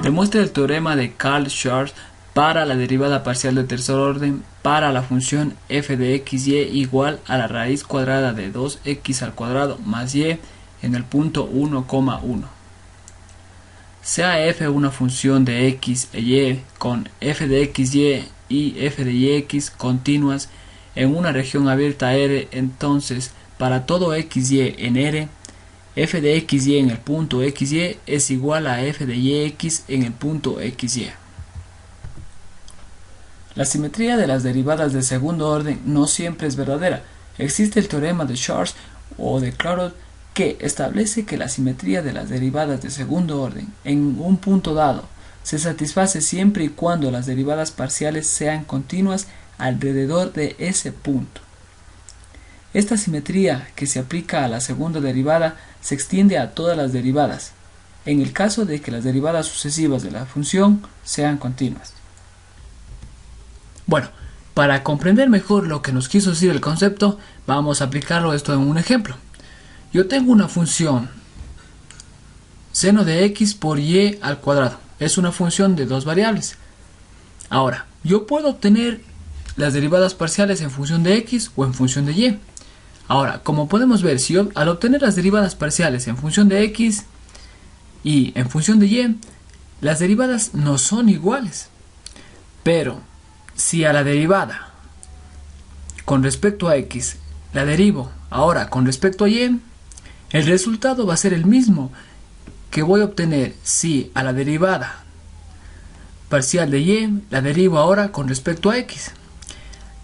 Demuestra el teorema de Karl Schwarz para la derivada parcial de tercer orden para la función f de xy igual a la raíz cuadrada de 2x al cuadrado más y en el punto 1,1. Sea f una función de x e y con f de xy y f de yx continuas en una región abierta R, entonces para todo xy en R, f de xy en el punto xy es igual a f de yx en el punto xy. La simetría de las derivadas de segundo orden no siempre es verdadera. Existe el teorema de Schwarz o de Clairaut que establece que la simetría de las derivadas de segundo orden en un punto dado se satisface siempre y cuando las derivadas parciales sean continuas alrededor de ese punto. Esta simetría que se aplica a la segunda derivada se extiende a todas las derivadas, en el caso de que las derivadas sucesivas de la función sean continuas. Bueno, para comprender mejor lo que nos quiso decir el concepto, vamos a aplicarlo esto en un ejemplo. Yo tengo una función seno de x por y al cuadrado. Es una función de dos variables. Ahora, yo puedo obtener las derivadas parciales en función de x o en función de y. Ahora, como podemos ver, si yo, al obtener las derivadas parciales en función de x y en función de y, las derivadas no son iguales. Pero, si a la derivada con respecto a x la derivo ahora con respecto a y, el resultado va a ser el mismo que voy a obtener si a la derivada parcial de y la derivo ahora con respecto a x.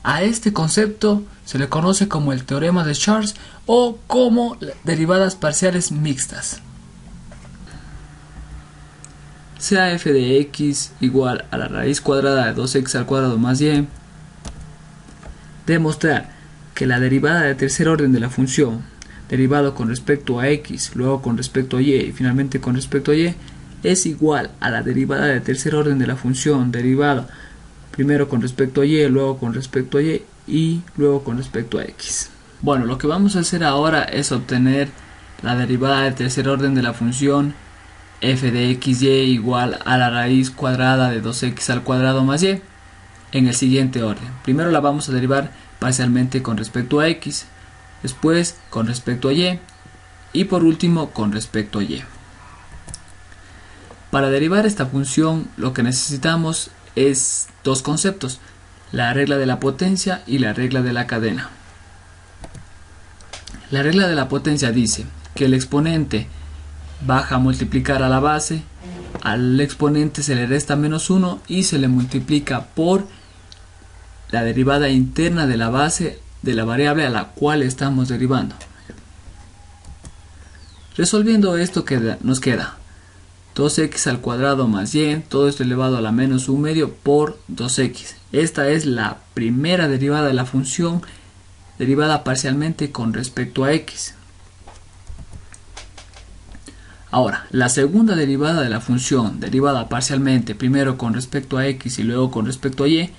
A este concepto se le conoce como el teorema de Schwarz o como derivadas parciales mixtas. Sea f de x igual a la raíz cuadrada de 2x al cuadrado más y, demostrar que la derivada de tercer orden de la función, derivado con respecto a x, luego con respecto a y finalmente con respecto a y, es igual a la derivada de tercer orden de la función, derivado primero con respecto a y, luego con respecto a y luego con respecto a x. Bueno, lo que vamos a hacer ahora es obtener la derivada de tercer orden de la función f de xy igual a la raíz cuadrada de 2x al cuadrado más y en el siguiente orden. Primero la vamos a derivar parcialmente con respecto a x, después con respecto a y por último con respecto a y. Para derivar esta función lo que necesitamos es dos conceptos: la regla de la potencia y la regla de la cadena. La regla de la potencia dice que el exponente baja a multiplicar a la base, al exponente se le resta menos 1 y se le multiplica por la derivada interna de la base de la variable a la cual estamos derivando. Resolviendo esto nos queda 2x al cuadrado más y, todo esto elevado a la menos 1 medio por 2x. Esta es la primera derivada de la función derivada parcialmente con respecto a x. Ahora, la segunda derivada de la función derivada parcialmente primero con respecto a x y luego con respecto a y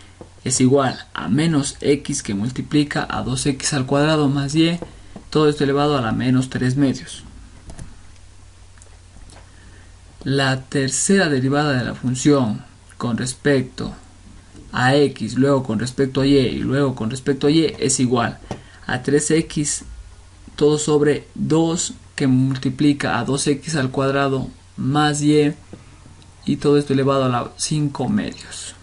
es igual a menos x que multiplica a 2x al cuadrado más y, todo esto elevado a la menos 3 medios. La tercera derivada de la función con respecto a x, luego con respecto a y luego con respecto a y es igual a 3x todo sobre 2 que multiplica a 2x al cuadrado más y todo esto elevado a la 5 medios.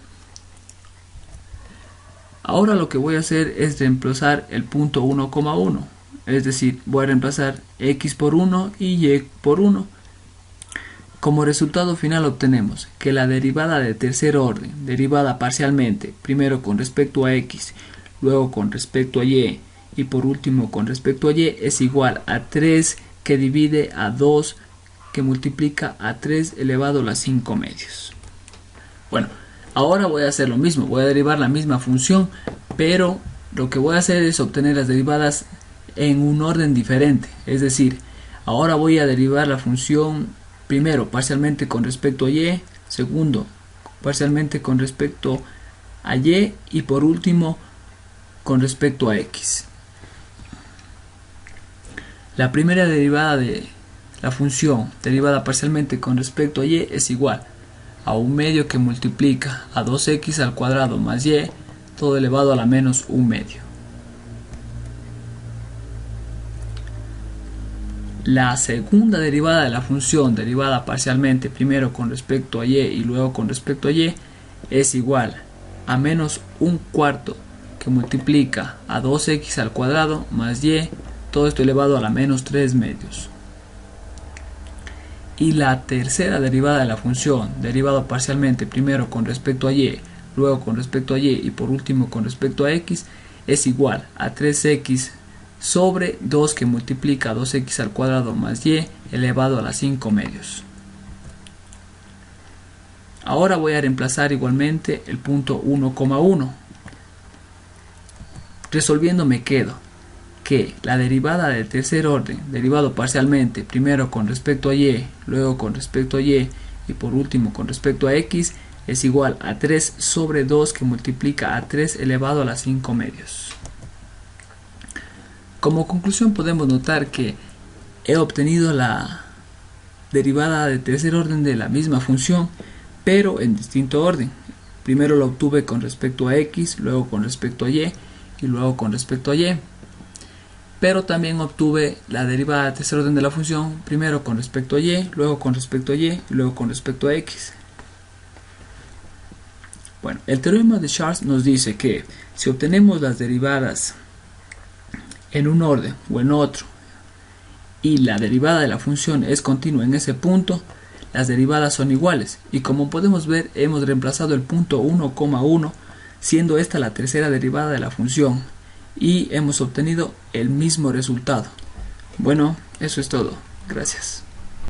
Ahora lo que voy a hacer es reemplazar el punto 1,1, es decir, voy a reemplazar x por 1 y y por 1. Como resultado final obtenemos que la derivada de tercer orden, derivada parcialmente, primero con respecto a x, luego con respecto a y por último con respecto a y, es igual a 3 que divide a 2 que multiplica a 3 elevado a la 5 medios. Bueno, ahora voy a hacer lo mismo, voy a derivar la misma función, pero lo que voy a hacer es obtener las derivadas en un orden diferente. Es decir, ahora voy a derivar la función primero parcialmente con respecto a y, segundo parcialmente con respecto a y por último con respecto a x. La primera derivada de la función derivada parcialmente con respecto a y es igual a 1/2 que multiplica a 2x al cuadrado más y, todo elevado a la menos 1/2. La segunda derivada de la función derivada parcialmente primero con respecto a y luego con respecto a y es igual a menos 1/4 que multiplica a 2x al cuadrado más y, todo esto elevado a la menos 3/2. Y la tercera derivada de la función derivada parcialmente primero con respecto a y, luego con respecto a y y por último con respecto a x es igual a 3x sobre 2 que multiplica a 2x al cuadrado más y elevado a la 5/2. Ahora voy a reemplazar igualmente el punto 1,1. Resolviendo me quedo que la derivada del tercer orden, derivado parcialmente primero con respecto a y, luego con respecto a y y por último con respecto a x, es igual a 3 sobre 2 que multiplica a 3 elevado a la 5/2. Como conclusión podemos notar que he obtenido la derivada del tercer orden de la misma función, pero en distinto orden. Primero lo obtuve con respecto a x, luego con respecto a y luego con respecto a y. Pero también obtuve la derivada del tercer orden de la función primero con respecto a y, luego con respecto a y luego con respecto a x. Bueno, el teorema de Charles nos dice que si obtenemos las derivadas en un orden o en otro y la derivada de la función es continua en ese punto, las derivadas son iguales, y como podemos ver hemos reemplazado el punto 1,1 siendo esta la tercera derivada de la función y hemos obtenido el mismo resultado. Bueno, eso es todo. Gracias.